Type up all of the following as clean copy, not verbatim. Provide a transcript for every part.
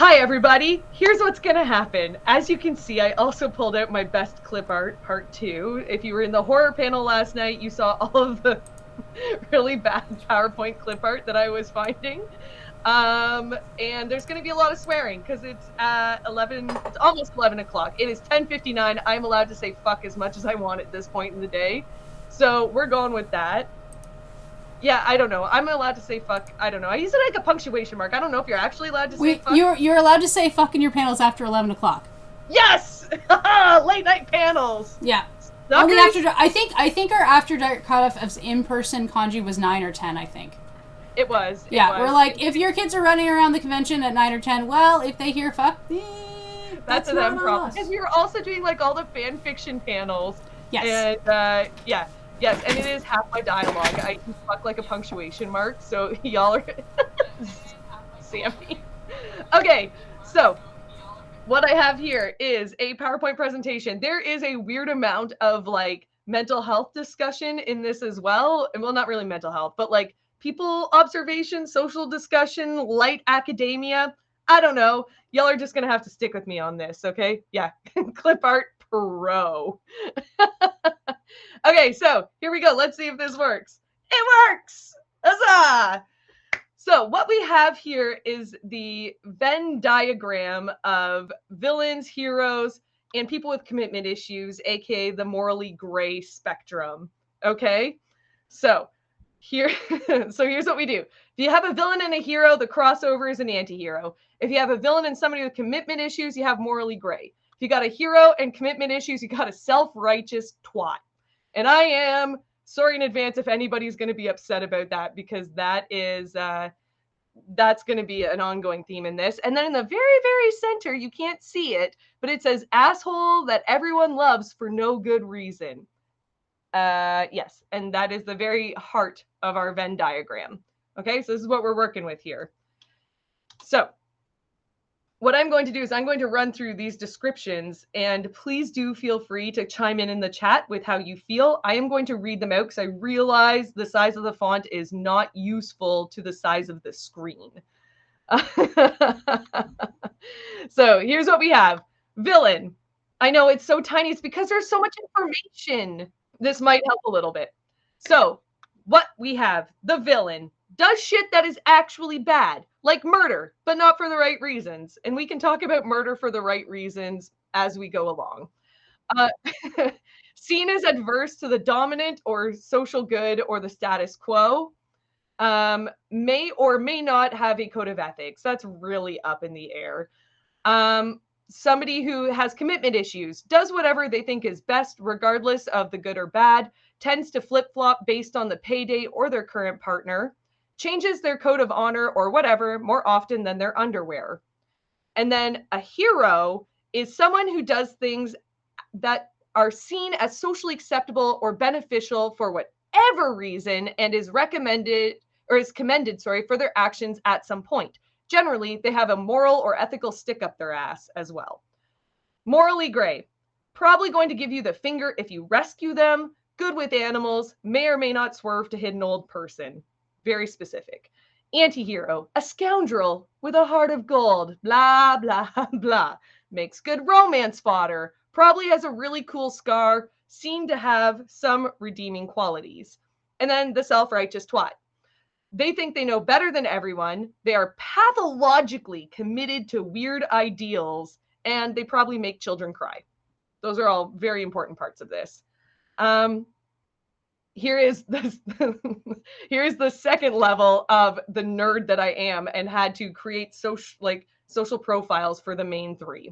Hi everybody, here's what's gonna happen. As you can see, I also pulled out my best clip art, part 2. If you were in the horror panel last night, you saw all of the really bad PowerPoint clip art that I was finding. And there's gonna be a lot of swearing, because it's it's almost 11 o'clock. It is 10:59, I'm allowed to say fuck as much as I want at this point in the day. So we're going with that. Yeah, I don't know. I'm allowed to say fuck. I don't know. I use it like a punctuation mark. I don't know if you're actually allowed to say fuck. You're allowed to say fuck in your panels after 11 o'clock. Yes! Late night panels. Yeah. Suckers. Only after I think our after dark cutoff of in-person kanji was 9 or 10, I think. It was. We're like, if your kids are running around the convention at 9 or 10, well, if they hear fuck, that's a them problem. Because we were also doing like all the fan fiction panels. Yes. And yeah. Yes, and it is half my dialogue. I use fuck like a punctuation mark, so y'all are Sammy. Okay, so what I have here is a PowerPoint presentation. There is a weird amount of like mental health discussion in this as well. Well, not really mental health, but like people observation, social discussion, light academia. I don't know. Y'all are just gonna have to stick with me on this, okay? Yeah, clip art pro. Okay, so here we go. Let's see if this works. It works! Huzzah! So what we have here is the Venn diagram of villains, heroes, and people with commitment issues, aka the morally gray spectrum. Okay? So here's what we do. If you have a villain and a hero, the crossover is an anti-hero. If you have a villain and somebody with commitment issues, you have morally gray. If you got a hero and commitment issues, you got a self-righteous twat. And I am sorry in advance if anybody's going to be upset about that, because that is that's going to be an ongoing theme in this. And then in the very, very center, you can't see it, but it says asshole that everyone loves for no good reason. Yes, and that is the very heart of our Venn diagram. Okay, so this is what we're working with here. So what I'm going to do is I'm going to run through these descriptions, and please do feel free to chime in the chat with how you feel. I am going to read them out because I realize the size of the font is not useful to the size of the screen. So here's what we have. Villain. I know it's so tiny. It's because there's so much information. This might help a little bit. So what we have, the villain does shit that is actually bad, like murder, but not for the right reasons. And we can talk about murder for the right reasons as we go along. Seen as adverse to the dominant or social good or the status quo. May or may not have a code of ethics. That's really up in the air. Somebody who has commitment issues, does whatever they think is best, regardless of the good or bad, tends to flip-flop based on the payday or their current partner, changes their code of honor or whatever more often than their underwear. And then a hero is someone who does things that are seen as socially acceptable or beneficial for whatever reason and is recommended or is commended, for their actions at some point. Generally, they have a moral or ethical stick up their ass as well. Morally gray, probably going to give you the finger if you rescue them, good with animals, may or may not swerve to hit an old person. Very specific. Anti-hero, a scoundrel with a heart of gold, blah, blah, blah. Makes good romance fodder, probably has a really cool scar, seen to have some redeeming qualities. And then the self-righteous twat. They think they know better than everyone. They are pathologically committed to weird ideals, and they probably make children cry. Those are all very important parts of this. Here is the second level of the nerd that I am, and had to create social profiles for the main three.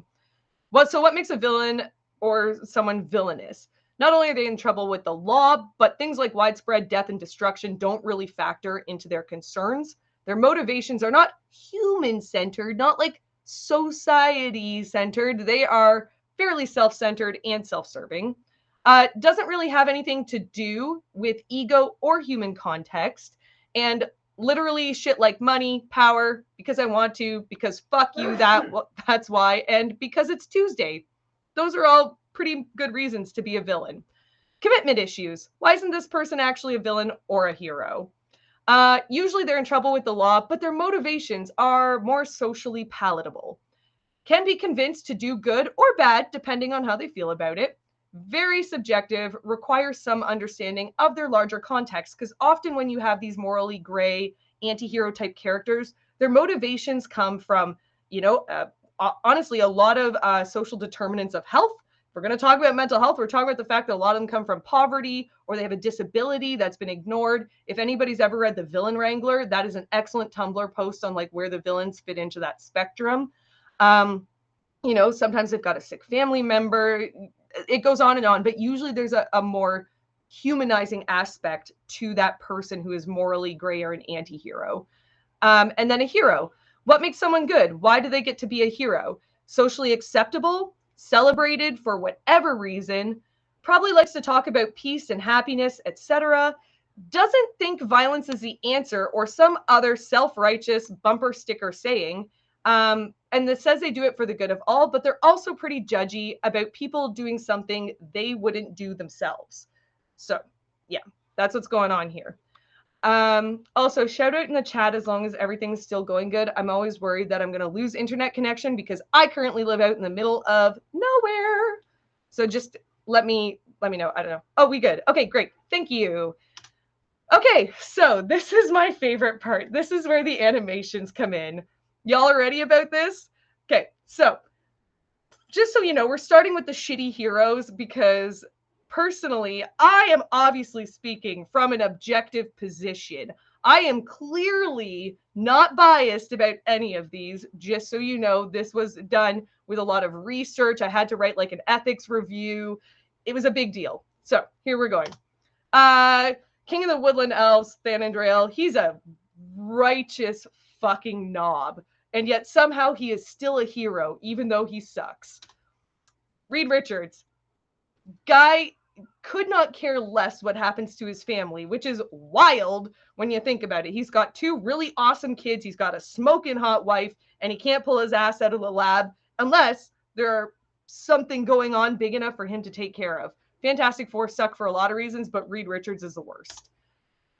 So what makes a villain or someone villainous? Not only are they in trouble with the law, but things like widespread death and destruction don't really factor into their concerns. Their motivations are not human-centered, not like society-centered. They are fairly self-centered and self-serving. Doesn't really have anything to do with ego or human context, and literally shit like money, power, because I want to, because fuck you, that's why, and because it's Tuesday. Those are all pretty good reasons to be a villain. Commitment issues. Why isn't this person actually a villain or a hero? Usually they're in trouble with the law, but their motivations are more socially palatable. can be convinced to do good or bad depending on how they feel about it. Very subjective, requires some understanding of their larger context, because often when you have these morally gray anti-hero type characters, their motivations come from, honestly, a lot of social determinants of health. If we're going to talk about mental health, we're talking about the fact that a lot of them come from poverty, or they have a disability that's been ignored. If anybody's ever read The Villain Wrangler, that is an excellent Tumblr post on like where the villains fit into that spectrum. Sometimes they've got a sick family member. It goes on, but usually there's a more humanizing aspect to that person who is morally gray or an anti-hero. And then a hero. What makes someone good? Why do they get to be a hero? Socially acceptable, celebrated for whatever reason, probably likes to talk about peace and happiness, etc. Doesn't think violence is the answer or some other self-righteous bumper sticker saying. And that says they do it for the good of all, but they're also pretty judgy about people doing something they wouldn't do themselves. So, yeah, that's what's going on here. Also, shout out in the chat as long as everything's still going good. I'm always worried that I'm going to lose internet connection because I currently live out in the middle of nowhere. So just let me know. I don't know. Oh, we good. Okay, great. Thank you. Okay, so this is my favorite part. This is where the animations come in. Y'all are ready about this? Okay, so just so you know, we're starting with the shitty heroes because personally, I am obviously speaking from an objective position. I am clearly not biased about any of these. Just so you know, this was done with a lot of research. I had to write like an ethics review. It was a big deal. So here we're going. King of the Woodland Elves, Thanandrael, he's a righteous fucking knob. And yet somehow he is still a hero, even though he sucks. Reed Richards. Guy could not care less what happens to his family, which is wild when you think about it. He's got 2 really awesome kids. He's got a smoking hot wife, and he can't pull his ass out of the lab unless there's something going on big enough for him to take care of. Fantastic Four suck for a lot of reasons, but Reed Richards is the worst.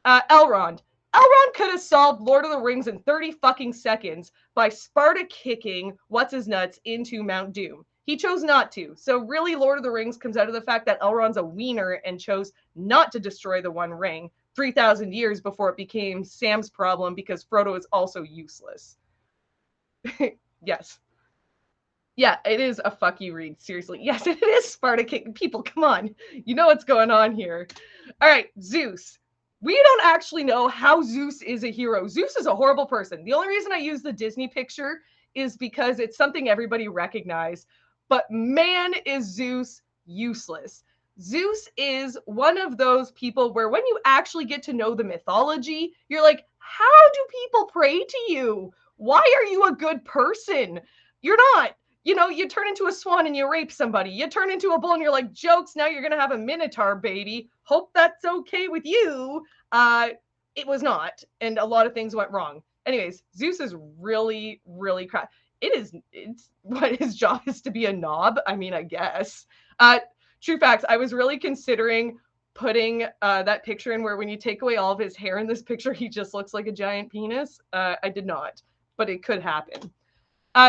Elrond. Elrond could have solved Lord of the Rings in 30 fucking seconds by Sparta kicking what's-his-nuts into Mount Doom. He chose not to. So really, Lord of the Rings comes out of the fact that Elrond's a wiener and chose not to destroy the One Ring 3,000 years before it became Sam's problem because Frodo is also useless. Yes. Yeah, it is a fuck you, Reed. Seriously. Yes, it is Sparta kicking. People, come on. You know what's going on here. All right, Zeus. We don't actually know how Zeus is a hero. Zeus is a horrible person. The only reason I use the Disney picture is because it's something everybody recognized. But man, is Zeus useless. Zeus is one of those people where when you actually get to know the mythology, you're like, how do people pray to you? Why are you a good person? You're not. You turn into a swan and you rape somebody. You turn into a bull and you're like, jokes, now you're going to have a minotaur baby. Hope that's okay with you. It was not. And a lot of things went wrong. Anyways, Zeus is really, really crap. It's what his job is to be a knob. I mean, I guess. True facts. I was really considering putting that picture in where when you take away all of his hair in this picture, he just looks like a giant penis. I did not, but it could happen.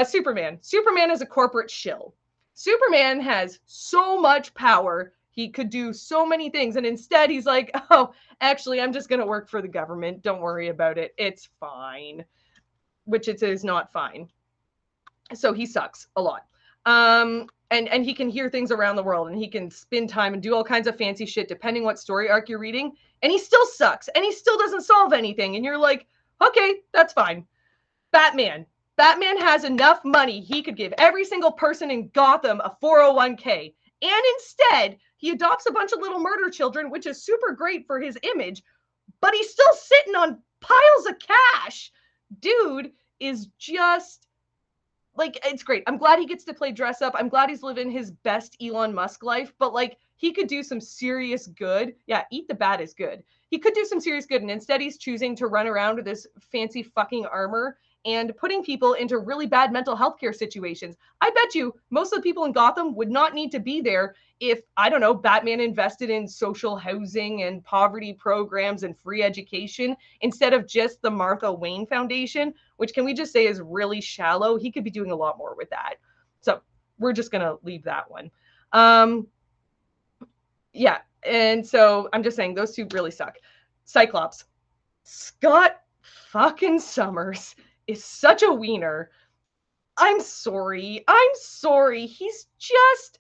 Superman. Superman is a corporate shill. Superman has so much power. He could do so many things. And instead, he's like, oh, actually, I'm just going to work for the government. Don't worry about it. It's fine. Which it is not fine. So he sucks a lot. And he can hear things around the world. And he can spend time and do all kinds of fancy shit, depending what story arc you're reading. And he still sucks. And he still doesn't solve anything. And you're like, okay, that's fine. Batman. Batman has enough money. He could give every single person in Gotham a 401k. And instead, he adopts a bunch of little murder children, which is super great for his image. But he's still sitting on piles of cash. Dude is just, like, it's great. I'm glad he gets to play dress up. I'm glad he's living his best Elon Musk life. But, like, he could do some serious good. Yeah, eat the bat is good. He could do some serious good. And instead, he's choosing to run around with this fancy fucking armor and putting people into really bad mental health care situations. I bet you most of the people in Gotham would not need to be there if, I don't know, Batman invested in social housing and poverty programs and free education instead of just the Martha Wayne Foundation, which can we just say is really shallow. He could be doing a lot more with that. So we're just going to leave that one. Yeah. And so I'm just saying those two really suck. Cyclops. Scott fucking Summers is such a wiener. I'm sorry. He's just,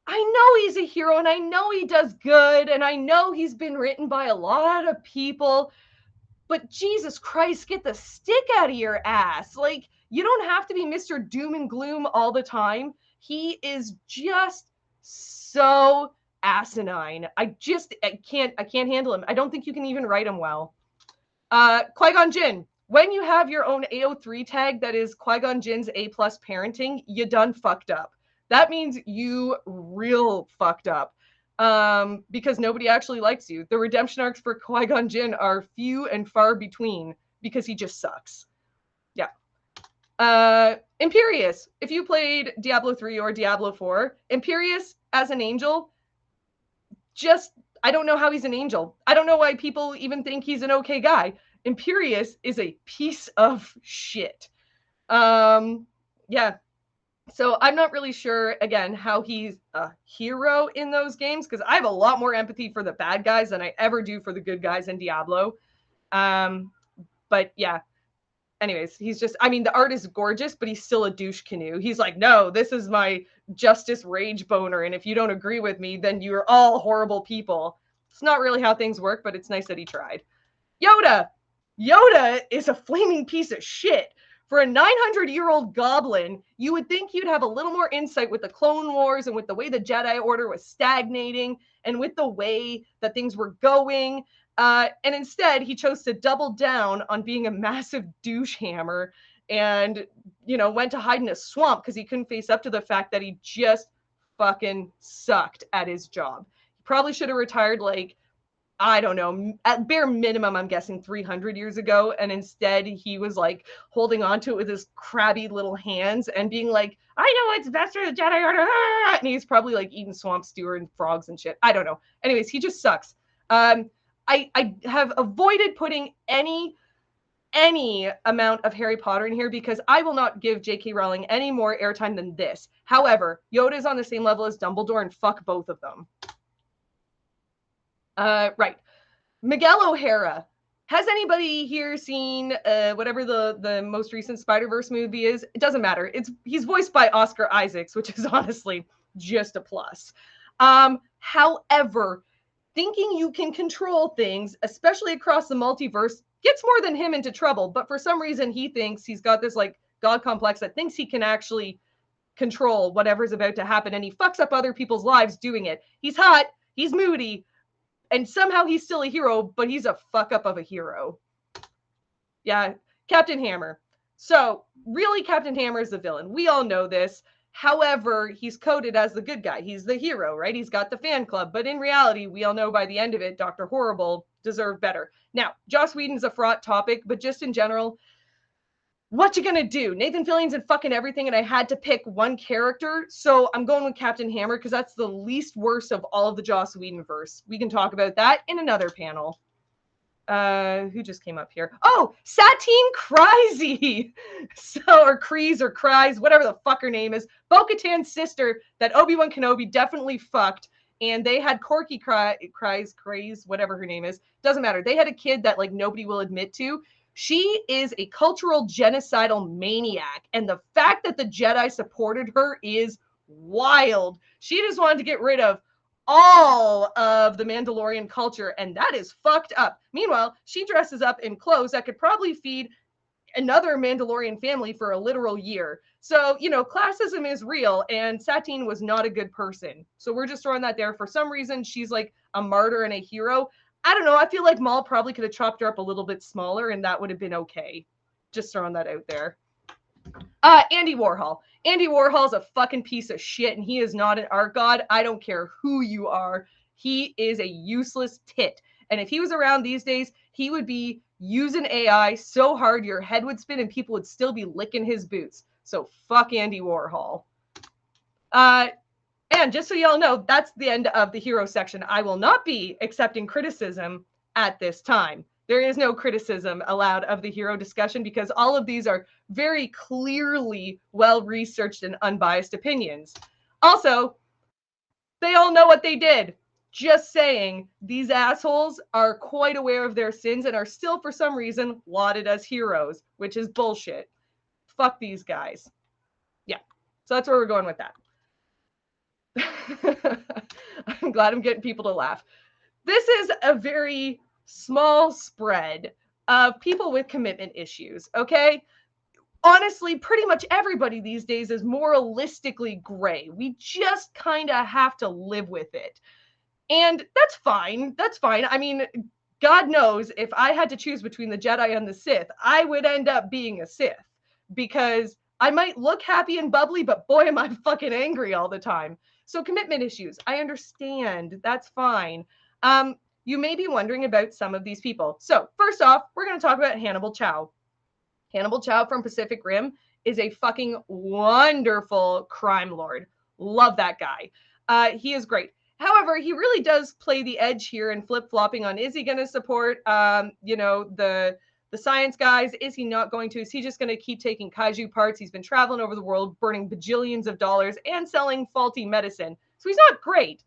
I know he's a hero and I know he does good and I know he's been written by a lot of people, but Jesus Christ, get the stick out of your ass. Like, you don't have to be Mr. Doom and Gloom all the time. He is just so asinine. I can't handle him. I don't think you can even write him well. Qui-Gon Jinn. When you have your own AO3 tag that is Qui-Gon Jinn's A+ parenting, you done fucked up. That means you real fucked up. Because nobody actually likes you. The redemption arcs for Qui-Gon Jinn are few and far between because he just sucks. Yeah. Imperius. If you played Diablo 3 or Diablo 4, Imperius as an angel, just, I don't know how he's an angel. I don't know why people even think he's an okay guy. Imperius is a piece of shit. Yeah. So I'm not really sure, again, how he's a hero in those games, because I have a lot more empathy for the bad guys than I ever do for the good guys in Diablo. But yeah. Anyways, he's just, I mean, the art is gorgeous, but he's still a douche canoe. He's like, no, this is my justice rage boner, and if you don't agree with me, then you're all horrible people. It's not really how things work, but it's nice that he tried. Yoda. Yoda is a flaming piece of shit. For a 900-year-old goblin, you would think you'd have a little more insight with the Clone Wars and with the way the Jedi Order was stagnating and with the way that things were going. And instead, he chose to double down on being a massive douche hammer and, went to hide in a swamp because he couldn't face up to the fact that he just fucking sucked at his job. He probably should have retired, like, I don't know, at bare minimum, I'm guessing 300 years ago. And instead he was like holding on to it with his crabby little hands and being like, I know what's best for the Jedi Order. And he's probably like eating swamp stew and frogs and shit. I don't know. Anyways, he just sucks. I have avoided putting any amount of Harry Potter in here because I will not give J.K. Rowling any more airtime than this. However, Yoda is on the same level as Dumbledore and fuck both of them. Right. Miguel O'Hara. Has anybody here seen whatever the most recent Spider-Verse movie is? It doesn't matter. He's voiced by Oscar Isaacs, which is honestly just a plus. However, thinking you can control things, especially across the multiverse, gets more than him into trouble. But for some reason, he thinks he's got this like God complex that thinks he can actually control whatever's about to happen, and he fucks up other people's lives doing it. He's hot. He's moody. And somehow he's still a hero, but he's a fuck up of a hero. Yeah, Captain Hammer. So, really, Captain Hammer is the villain. We all know this. However, he's coded as the good guy. He's the hero, right? He's got the fan club. But in reality, we all know by the end of it, Dr. Horrible deserved better. Now, Joss Whedon's a fraught topic, but just in general, what you gonna do? Nathan Fillion's in fucking everything, and I had to pick one character, so I'm going with Captain Hammer because that's the least worst of all of the Joss Whedon verse. We can talk about that in another panel. Who just came up here? Oh, Satine Kryze! Or Kryze or Kryze, whatever the fuck her name is. Bo-Katan's sister that Obi-Wan Kenobi definitely fucked, and they had Corky Kryze, whatever her name is. Doesn't matter. They had a kid that like nobody will admit to. She is a cultural genocidal maniac, and the fact that the Jedi supported her is wild. She just wanted to get rid of all of the Mandalorian culture, and that is fucked up. Meanwhile, she dresses up in clothes that could probably feed another Mandalorian family for a literal year. So, classism is real, and Satine was not a good person. So we're just throwing that there. For some reason, she's like a martyr and a hero. I don't know. I feel like Maul probably could have chopped her up a little bit smaller, and that would have been okay. Just throwing that out there. Andy Warhol. Andy Warhol's a fucking piece of shit, and he is not an art god. I don't care who you are. He is a useless tit. And if he was around these days, he would be using AI so hard your head would spin and people would still be licking his boots. So fuck Andy Warhol. And just so y'all know, that's the end of the hero section. I will not be accepting criticism at this time. There is no criticism allowed of the hero discussion because all of these are very clearly well-researched and unbiased opinions. Also, they all know what they did. Just saying, these assholes are quite aware of their sins and are still, for some reason, lauded as heroes, which is bullshit. Fuck these guys. Yeah. So that's where we're going with that. I'm glad I'm getting people to laugh. This is a very small spread of people with commitment issues, okay? Honestly, pretty much everybody these days is moralistically gray. We just kind of have to live with it. And that's fine. That's fine. I mean, God knows if I had to choose between the Jedi and the Sith, I would end up being a Sith because I might look happy and bubbly, but boy, am I fucking angry all the time. So commitment issues, I understand. That's fine. You may be wondering about some of these people. So first off, we're going to talk about Hannibal Chow. Hannibal Chow from Pacific Rim is a fucking wonderful crime lord. Love that guy. He is great. However, he really does play the edge here and flip-flopping on, is he going to support, the science guys? Is he not going to? Is he just going to keep taking kaiju parts? He's been traveling over the world, burning bajillions of dollars and selling faulty medicine. So he's not great.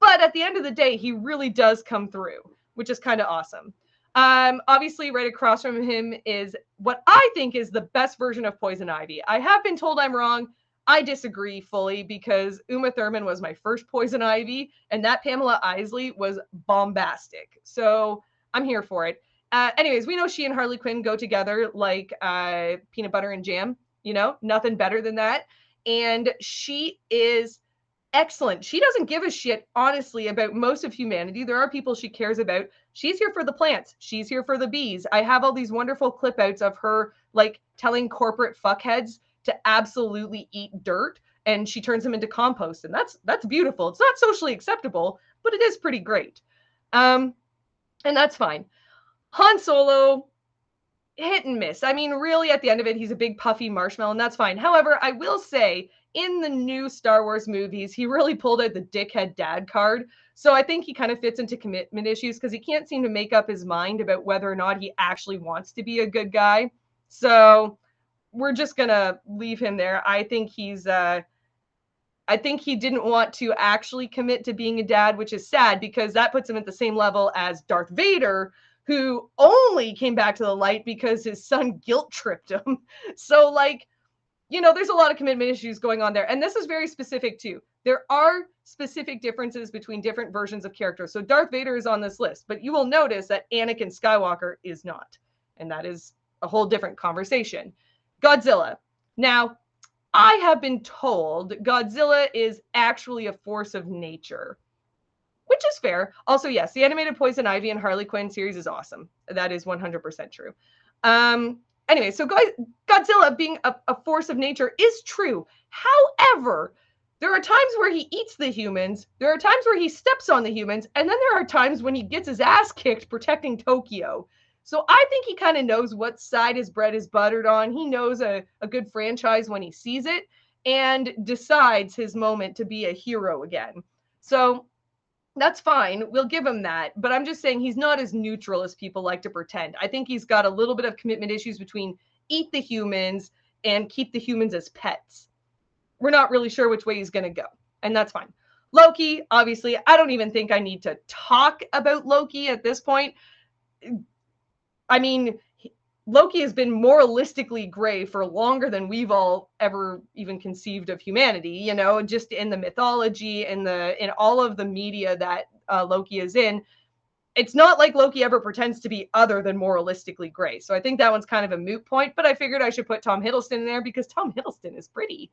But at the end of the day, he really does come through, which is kind of awesome. Obviously, right across from him is what I think is the best version of Poison Ivy. I have been told I'm wrong. I disagree fully because Uma Thurman was my first Poison Ivy, and that Pamela Isley was bombastic. So I'm here for it. Anyways, we know she and Harley Quinn go together like peanut butter and jam. You know, nothing better than that. And she is excellent. She doesn't give a shit, honestly, about most of humanity. There are people she cares about. She's here for the plants. She's here for the bees. I have all these wonderful clip outs of her like telling corporate fuckheads to absolutely eat dirt, and she turns them into compost, and that's beautiful. It's not socially acceptable, but it is pretty great. And that's fine. Han Solo, hit and miss. I mean, really, at the end of it, he's a big puffy marshmallow, and that's fine. However, I will say, in the new Star Wars movies, he really pulled out the dickhead dad card. So I think he kind of fits into commitment issues because he can't seem to make up his mind about whether or not he actually wants to be a good guy. So we're just gonna leave him there. I think I think he didn't want to actually commit to being a dad, which is sad because that puts him at the same level as Darth Vader, who only came back to the light because his son guilt tripped him. So like, there's a lot of commitment issues going on there. And this is very specific too. There are specific differences between different versions of characters. So Darth Vader is on this list, but you will notice that Anakin Skywalker is not. And that is a whole different conversation. Godzilla. Now, I have been told Godzilla is actually a force of nature, which is fair. Also, yes, the animated Poison Ivy and Harley Quinn series is awesome. That is 100% true. Anyway, so Godzilla being a force of nature is true. However, there are times where he eats the humans, there are times where he steps on the humans, and then there are times when he gets his ass kicked protecting Tokyo. So I think he kind of knows what side his bread is buttered on. He knows a good franchise when he sees it and decides his moment to be a hero again. So that's fine. We'll give him that. But I'm just saying he's not as neutral as people like to pretend. I think he's got a little bit of commitment issues between eat the humans and keep the humans as pets. We're not really sure which way he's going to go. And that's fine. Loki, obviously, I don't even think I need to talk about Loki at this point. I mean, Loki has been moralistically gray for longer than we've all ever even conceived of humanity, just in the mythology and in all of the media that Loki is in. It's not like Loki ever pretends to be other than moralistically gray. So I think that one's kind of a moot point, but I figured I should put Tom Hiddleston in there because Tom Hiddleston is pretty.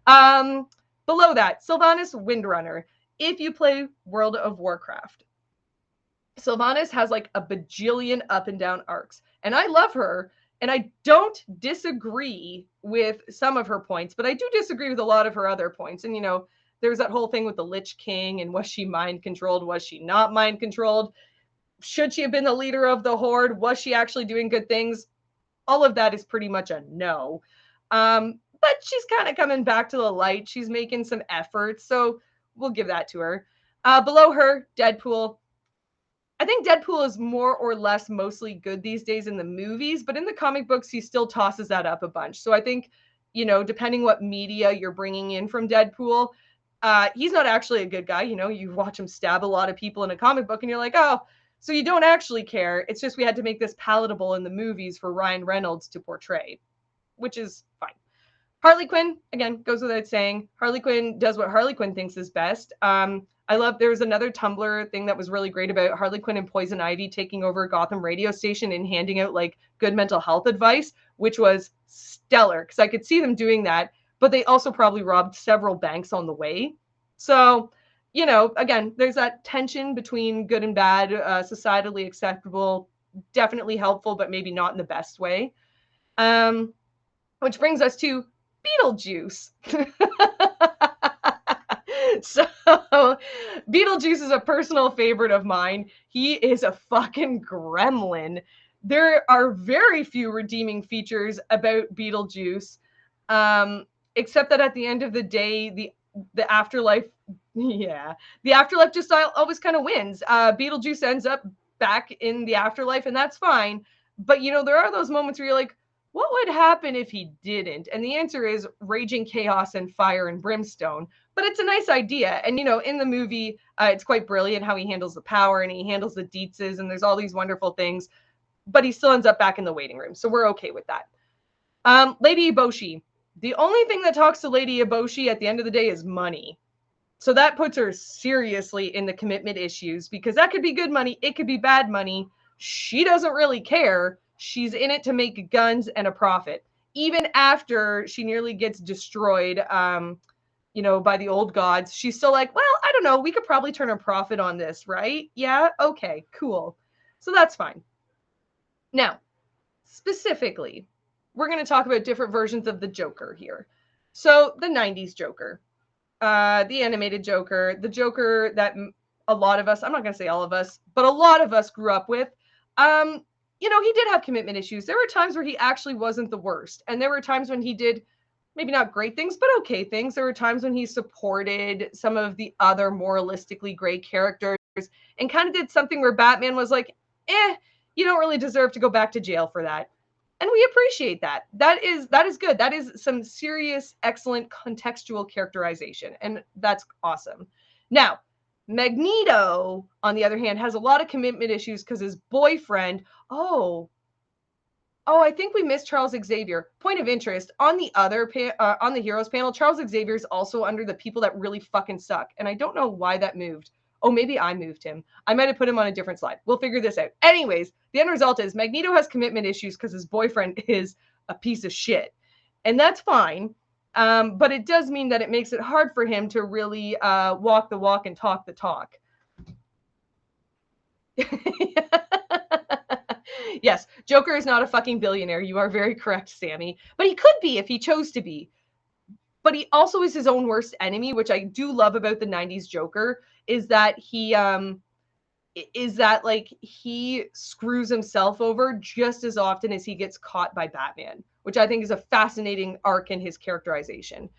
Below that, Sylvanas Windrunner. If you play World of Warcraft, Sylvanas has like a bajillion up and down arcs. And I love her, and I don't disagree with some of her points, but I do disagree with a lot of her other points. And, there's that whole thing with the Lich King, and was she mind controlled? Was she not mind controlled? Should she have been the leader of the Horde? Was she actually doing good things? All of that is pretty much a no. But she's kind of coming back to the light. She's making some efforts, so we'll give that to her. Below her, Deadpool. I think Deadpool is more or less mostly good these days in the movies, but in the comic books, he still tosses that up a bunch. So I think, depending what media you're bringing in from Deadpool, he's not actually a good guy. You watch him stab a lot of people in a comic book and you're like, oh, so you don't actually care. It's just we had to make this palatable in the movies for Ryan Reynolds to portray, which is fine. Harley Quinn, again, goes without saying. Harley Quinn does what Harley Quinn thinks is best. I love, there was another Tumblr thing that was really great about Harley Quinn and Poison Ivy taking over Gotham radio station and handing out like good mental health advice, which was stellar because I could see them doing that, but they also probably robbed several banks on the way. So, again, there's that tension between good and bad, societally acceptable, definitely helpful, but maybe not in the best way. Which brings us to Beetlejuice. So Beetlejuice is a personal favorite of mine. He is a fucking gremlin. There are very few redeeming features about Beetlejuice, except that at the end of the day, the afterlife, the afterlife just always kind of wins. Beetlejuice ends up back in the afterlife, and that's fine. But there are those moments where you're like, what would happen if he didn't? And the answer is raging chaos and fire and brimstone. But it's a nice idea. And, in the movie, it's quite brilliant how he handles the power and he handles the Deetzes and there's all these wonderful things. But he still ends up back in the waiting room. So we're okay with that. Lady Eboshi. The only thing that talks to Lady Eboshi at the end of the day is money. So that puts her seriously in the commitment issues because that could be good money. It could be bad money. She doesn't really care. She's in it to make guns and a profit. Even after she nearly gets destroyed, by the old gods, she's still like, well, I don't know. We could probably turn a profit on this, right? Yeah. Okay, cool. So that's fine. Now, specifically, we're going to talk about different versions of the Joker here. So the 90s Joker, the animated Joker, the Joker that a lot of us, I'm not going to say all of us, but a lot of us grew up with. He did have commitment issues. There were times where he actually wasn't the worst. And there were times when he did maybe not great things, but okay things. There were times when he supported some of the other moralistically great characters and kind of did something where Batman was like, you don't really deserve to go back to jail for that. And we appreciate that. That is good. That is some serious, excellent contextual characterization. And that's awesome. Now, Magneto, on the other hand, has a lot of commitment issues because his boyfriend, I think we missed Charles Xavier. Point of interest, on the other on the Heroes panel, Charles Xavier is also under the people that really fucking suck. And I don't know why that moved. Oh, maybe I moved him. I might have put him on a different slide. We'll figure this out. Anyways, the end result is Magneto has commitment issues because his boyfriend is a piece of shit. And that's fine. But it does mean that it makes it hard for him to really walk the walk and talk the talk. Yes, Joker is not a fucking billionaire. You are very correct, Sammy. But he could be if he chose to be. But he also is his own worst enemy, which I do love about the 90s Joker, is that he screws himself over just as often as he gets caught by Batman, which I think is a fascinating arc in his characterization.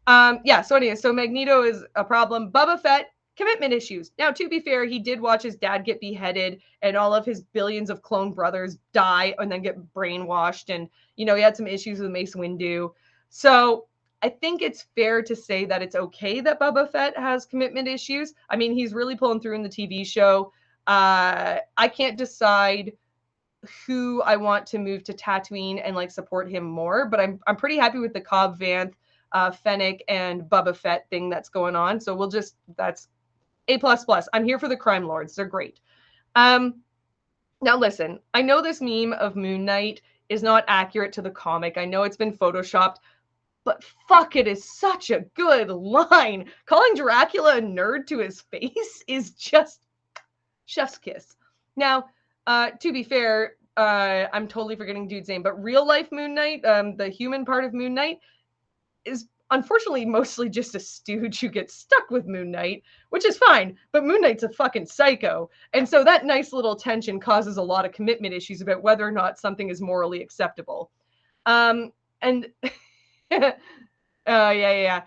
So Magneto is a problem. Boba Fett, commitment issues. Now, to be fair, he did watch his dad get beheaded and all of his billions of clone brothers die and then get brainwashed. And, he had some issues with Mace Windu. So I think it's fair to say that it's okay that Boba Fett has commitment issues. I mean, he's really pulling through in the TV show. I can't decide who I want to move to Tatooine and support him more, but I'm pretty happy with the Cobb Vanth, Fennec, and Boba Fett thing that's going on. So that's A++. I'm here for the crime lords. They're great. Now listen, I know this meme of Moon Knight is not accurate to the comic. I know it's been photoshopped, but fuck, it is such a good line. Calling Dracula a nerd to his face is just chef's kiss. Now, to be fair, I'm totally forgetting dude's name, but real life Moon Knight, the human part of Moon Knight, is unfortunately mostly just a stooge who gets stuck with Moon Knight, which is fine, but Moon Knight's a fucking psycho. And so that nice little tension causes a lot of commitment issues about whether or not something is morally acceptable. And yeah. I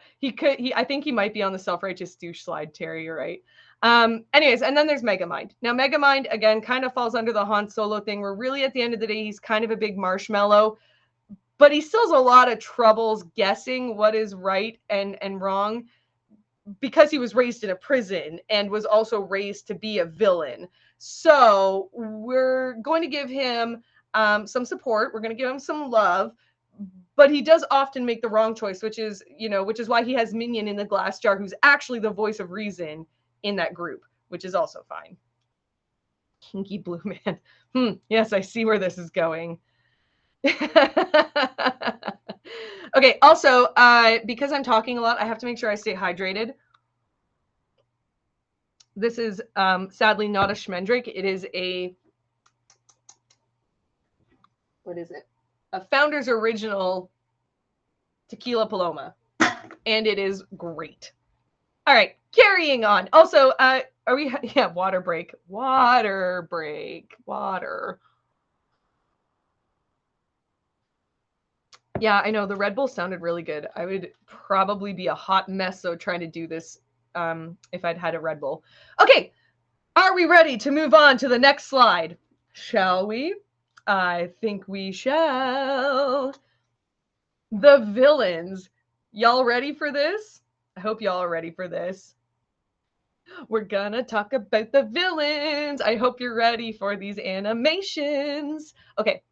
think he might be on the self-righteous douche slide, Terry, you're right. Anyways, and then there's Megamind. Now, Megamind, again, kind of falls under the Han Solo thing, where really at the end of the day, he's kind of a big marshmallow, but he still has a lot of troubles guessing what is right and wrong, because he was raised in a prison and was also raised to be a villain. So we're going to give him some support. We're going to give him some love, but he does often make the wrong choice, which is why he has Minion in the glass jar, who's actually the voice of reason in that group, which is also fine. Kinky Blue Man. Yes, I see where this is going. Okay, also, because I'm talking a lot, I have to make sure I stay hydrated. This is sadly not a Schmendrick. It is what is it? A Founder's Original Tequila Paloma. And it is great. All right, carrying on. Also, are we, yeah, water break. Water. Yeah, I know, the Red Bull sounded really good. I would probably be a hot mess, though, trying to do this if I'd had a Red Bull. Okay, are we ready to move on to the next slide? Shall we? I think we shall. The villains. Y'all ready for this? I hope y'all are ready for this. We're gonna talk about the villains. I hope you're ready for these animations. Okay,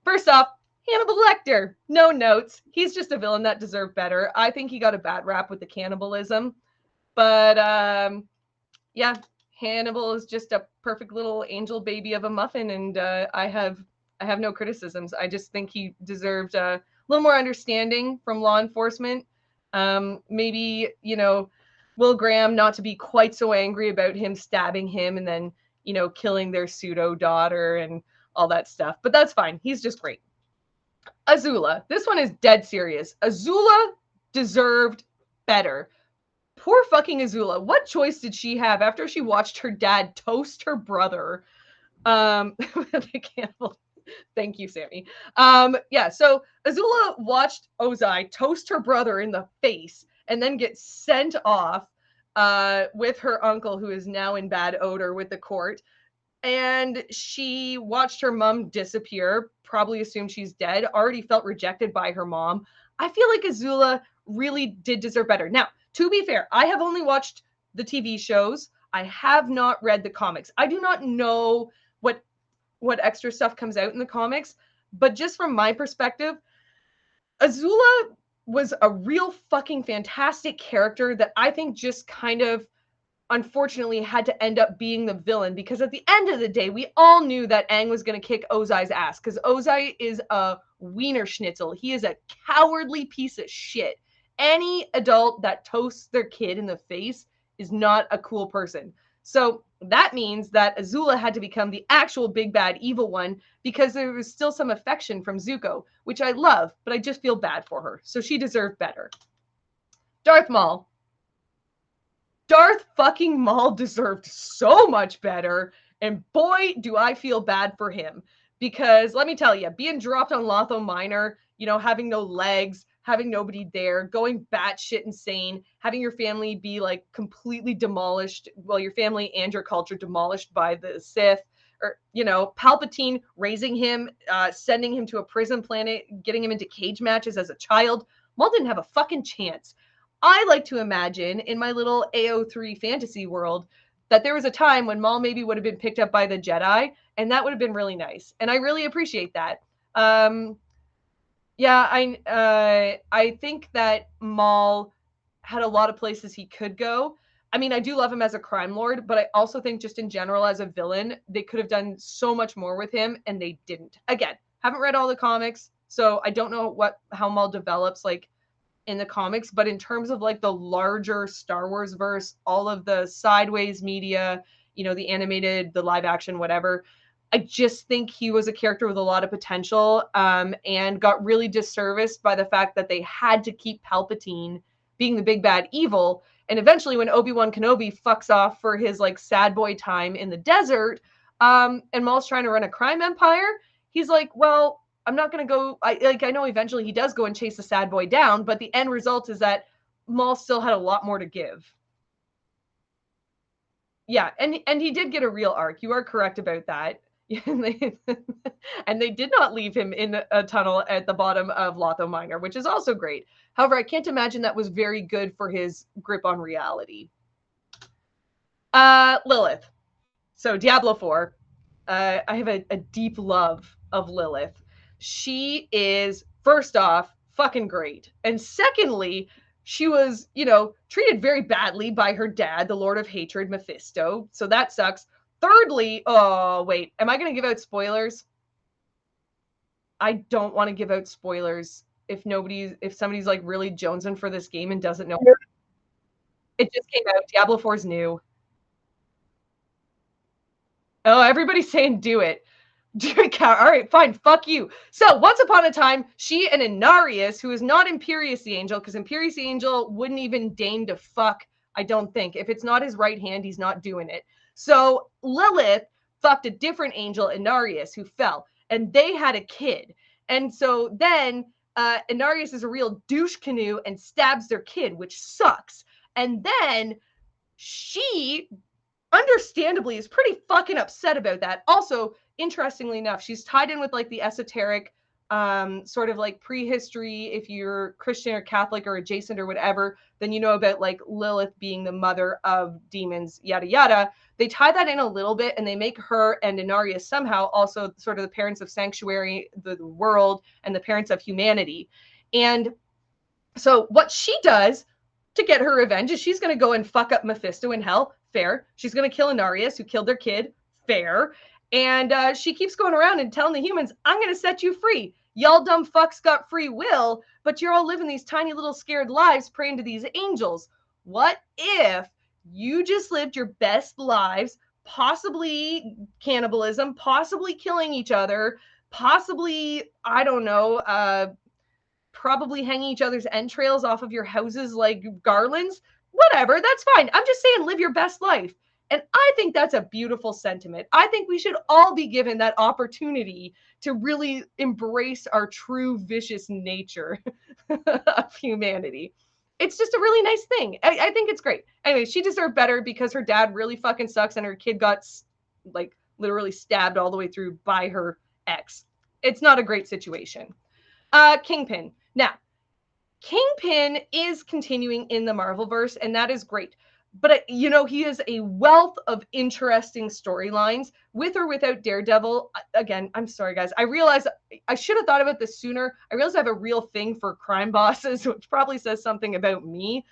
first off, Hannibal Lecter. No notes. He's just a villain that deserved better. I think he got a bad rap with the cannibalism. But yeah, Hannibal is just a perfect little angel baby of a muffin, and I have no criticisms. I just think he deserved a little more understanding from law enforcement. Maybe, Will Graham not to be quite so angry about him stabbing him and then, killing their pseudo daughter and all that stuff. But that's fine. He's just great. Azula. This one is dead serious. Azula deserved better. Poor fucking Azula. What choice did she have after she watched her dad toast her brother? The cannibal. Thank you, Sammy. Yeah, so Azula watched Ozai toast her brother in the face and then get sent off with her uncle, who is now in bad odor with the court. And she watched her mom disappear, probably assumed she's dead, already felt rejected by her mom. I feel like Azula really did deserve better. Now, to be fair, I have only watched the TV shows. I have not read the comics. I do not know what extra stuff comes out in the comics, but just from my perspective, Azula was a real fucking fantastic character that I think just kind of unfortunately had to end up being the villain, because at the end of the day, we all knew that Aang was going to kick Ozai's ass, because Ozai is a wiener schnitzel. He is a cowardly piece of shit. Any adult that toasts their kid in the face is not a cool person. So that means that Azula had to become the actual big bad evil one, because there was still some affection from Zuko, which I love, but I just feel bad for her. So she deserved better. Darth Maul. Darth fucking Maul deserved so much better, and boy, do I feel bad for him. Because let me tell you, being dropped on Lotho Minor, having no legs, having nobody there, going batshit insane, having your family be like completely demolished, well, your family and your culture demolished by the Sith, or, Palpatine raising him, sending him to a prison planet, getting him into cage matches as a child. Maul didn't have a fucking chance. I like to imagine in my little AO3 fantasy world that there was a time when Maul maybe would have been picked up by the Jedi, and that would have been really nice. And I really appreciate that. Yeah, I think that Maul had a lot of places he could go. I mean, I do love him as a crime lord, but I also think just in general as a villain, they could have done so much more with him, and they didn't. Again, haven't read all the comics, so I don't know how Maul develops like in the comics, but in terms of like the larger Star Wars verse, all of the sideways media, the animated, the live action, whatever, I just think he was a character with a lot of potential, and got really disserviced by the fact that they had to keep Palpatine being the big bad evil. And eventually when Obi-Wan Kenobi fucks off for his like sad boy time in the desert, and Maul's trying to run a crime empire, he's like, well, I'm not going to go. I know eventually he does go and chase the sad boy down, but the end result is that Maul still had a lot more to give. Yeah, and he did get a real arc. You are correct about that. And they did not leave him in a tunnel at the bottom of Lotho Minor, which is also great. However, I can't imagine that was very good for his grip on reality. Lilith. So Diablo 4. I have a deep love of Lilith. She is, first off, fucking great. And secondly, she was, treated very badly by her dad, the Lord of Hatred, Mephisto. So that sucks. Thirdly, oh, wait, am I going to give out spoilers? I don't want to give out spoilers if somebody's like really jonesing for this game and doesn't know. It just came out. Diablo 4 is new. Oh, everybody's saying do it. All right, fine, fuck you. So, once upon a time, she and Inarius, who is not Imperius the Angel, because Imperius the Angel wouldn't even deign to fuck, I don't think. If it's not his right hand, he's not doing it. So, Lilith fucked a different angel, Inarius, who fell, and they had a kid. And so then Inarius is a real douche canoe and stabs their kid, which sucks. And then she understandably is pretty fucking upset about that. Also, interestingly enough, she's tied in with like the esoteric sort of like prehistory. If you're Christian or Catholic or adjacent or whatever, then you know about like Lilith being the mother of demons, yada yada. They tie that in a little bit, and they make her and Inarius somehow also sort of the parents of Sanctuary, the world, and the parents of humanity. And so what she does to get her revenge is she's going to go and fuck up Mephisto in hell. Fair. She's going to kill Inarius, who killed their kid. Fair. And she keeps going around and telling the humans, I'm going to set you free. Y'all dumb fucks got free will, but you're all living these tiny little scared lives praying to these angels. What if you just lived your best lives, possibly cannibalism, possibly killing each other, possibly, I don't know, probably hanging each other's entrails off of your houses like garlands? Whatever, that's fine. I'm just saying, live your best life. And I think that's a beautiful sentiment. I think we should all be given that opportunity to really embrace our true vicious nature of humanity. It's just a really nice thing. I think it's great. Anyway, she deserved better because her dad really fucking sucks and her kid got like literally stabbed all the way through by her ex. It's not a great situation. Kingpin. Now, Kingpin is continuing in the Marvelverse, and that is great. But, he has a wealth of interesting storylines with or without Daredevil. Again, I'm sorry, guys. I realize I should have thought about this sooner. I realize I have a real thing for crime bosses, which probably says something about me.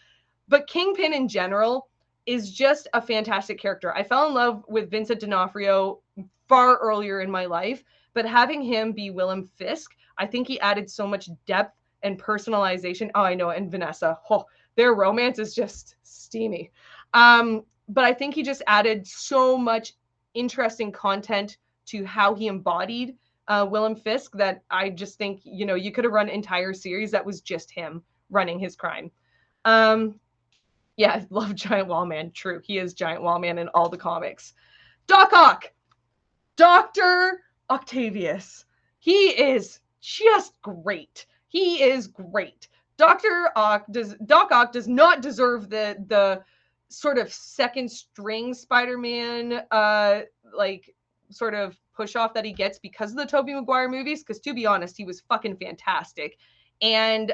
But Kingpin in general is just a fantastic character. I fell in love with Vincent D'Onofrio far earlier in my life, but having him be Willem Fisk, I think he added so much depth and personalization. Oh, I know. And Vanessa, their romance is just steamy. But I think he just added so much interesting content to how he embodied Willem Fisk that I just think, you could have run an entire series that was just him running his crime. Yeah, I love Giant Wallman. True. He is Giant Wallman in all the comics. Doc Ock. Dr. Octavius. He is just great. He is great. Doc Ock does not deserve the sort of second string Spider-Man sort of push off that he gets because of the Tobey Maguire movies, because to be honest, he was fucking fantastic. And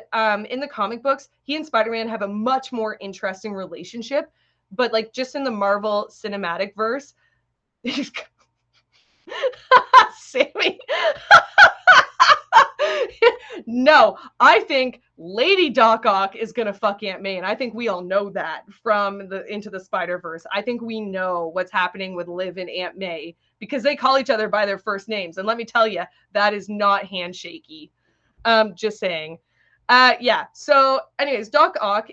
in the comic books, he and Spider-Man have a much more interesting relationship, but like just in the Marvel cinematic verse, Sammy. No, I think Lady Doc Ock is gonna fuck Aunt May, and I think we all know that from the Into the Spider-Verse. I think we know what's happening with Liv and Aunt May because they call each other by their first names, and let me tell you, that is not handshaky. Just saying. Yeah. So, anyways, Doc Ock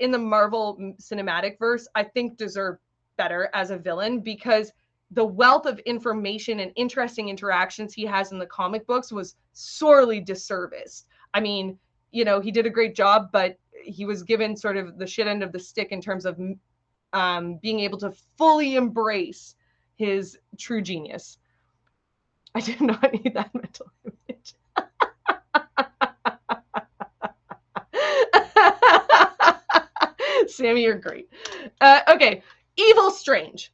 in the Marvel cinematic verse, I think deserved better as a villain because the wealth of information and interesting interactions he has in the comic books was sorely disserviced. I mean, he did a great job, but he was given sort of the shit end of the stick in terms of being able to fully embrace his true genius. I did not need that mental image. Sammy, you're great. Okay, Evil Strange.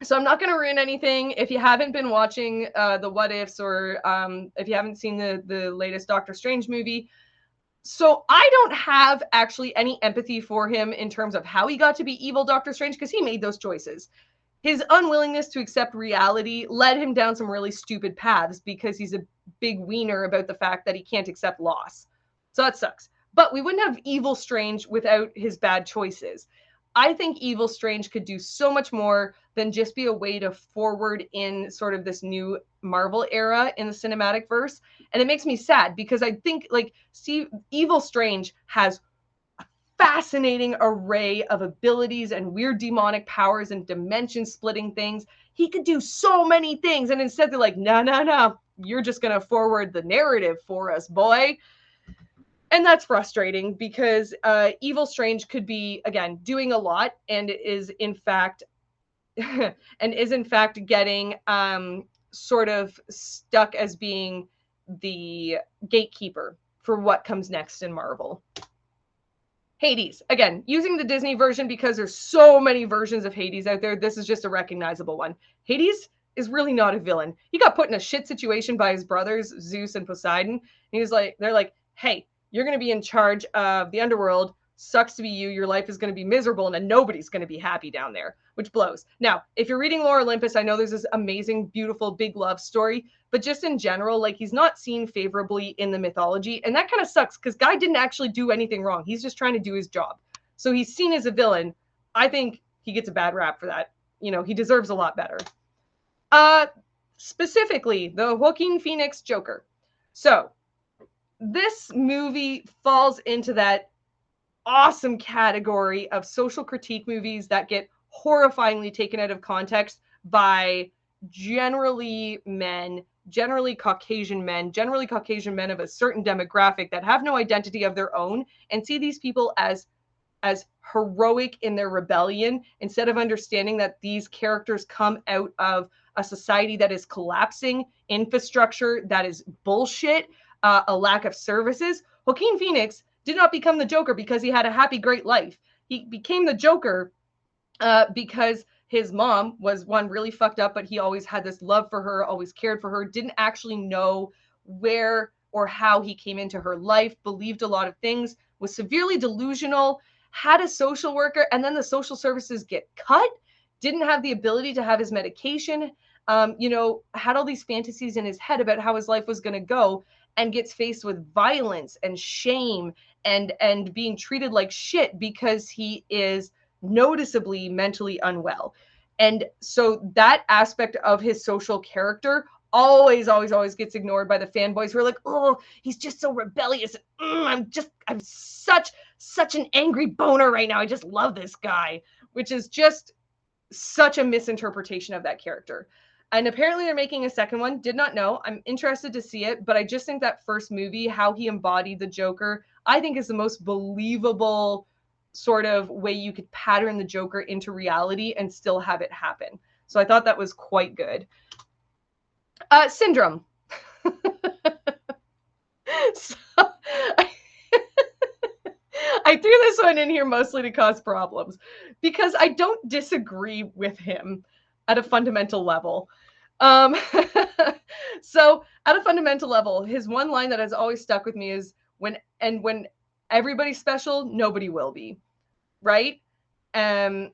So I'm not going to ruin anything. If you haven't been watching the What Ifs, or if you haven't seen the latest Doctor Strange movie, so I don't have actually any empathy for him in terms of how he got to be evil Doctor Strange, because he made those choices. His unwillingness to accept reality led him down some really stupid paths, because he's a big wiener about the fact that he can't accept loss. So that sucks. But we wouldn't have Evil Strange without his bad choices. I think Evil Strange could do so much more than just be a way to forward in sort of this new Marvel era in the cinematic verse. And it makes me sad, because I think, like, Evil Strange has a fascinating array of abilities and weird demonic powers and dimension splitting things. He could do so many things. And instead they're like, no, you're just going to forward the narrative for us, boy. And that's frustrating, because Evil Strange could be, again, doing a lot, and is in fact getting sort of stuck as being the gatekeeper for what comes next in Marvel. Hades, again, using the Disney version because there's so many versions of Hades out there. This is just a recognizable one. Hades is really not a villain. He got put in a shit situation by his brothers, Zeus and Poseidon. And he's like, they're like, hey, you're going to be in charge of the underworld. Sucks to be you. Your life is going to be miserable, and nobody's going to be happy down there, which blows. Now, if you're reading Lore Olympus, I know there's this amazing, beautiful, big love story, but just in general, like, he's not seen favorably in the mythology, and that kind of sucks, because Guy didn't actually do anything wrong. He's just trying to do his job. So he's seen as a villain. I think he gets a bad rap for that. You know, he deserves a lot better. Specifically, the Joaquin Phoenix Joker. So this movie falls into that awesome category of social critique movies that get horrifyingly taken out of context by generally Caucasian men of a certain demographic that have no identity of their own, and see these people as heroic in their rebellion, instead of understanding that these characters come out of a society that is collapsing, infrastructure that is bullshit, a lack of services. Joaquin Phoenix did not become the Joker because he had a happy, great life. He became the Joker because his mom was, one, really fucked up, but he always had this love for her, always cared for her, didn't actually know where or how he came into her life, believed a lot of things, was severely delusional, had a social worker, and then the social services get cut, didn't have the ability to have his medication, had all these fantasies in his head about how his life was going to go, and gets faced with violence and shame and being treated like shit because he is noticeably mentally unwell. And so that aspect of his social character always gets ignored by the fanboys who are like, oh, he's just so rebellious. I'm such an angry boner right now. I just love this guy, which is just such a misinterpretation of that character. And apparently they're making a second one. Did not know. I'm interested to see it, but I just think that first movie, how he embodied the Joker, I think is the most believable sort of way you could pattern the Joker into reality and still have it happen. So I thought that was quite good. Syndrome. So, I threw this one in here mostly to cause problems, because I don't disagree with him at a fundamental level. So at a fundamental level, his one line that has always stuck with me is when everybody's special, nobody will be, right? And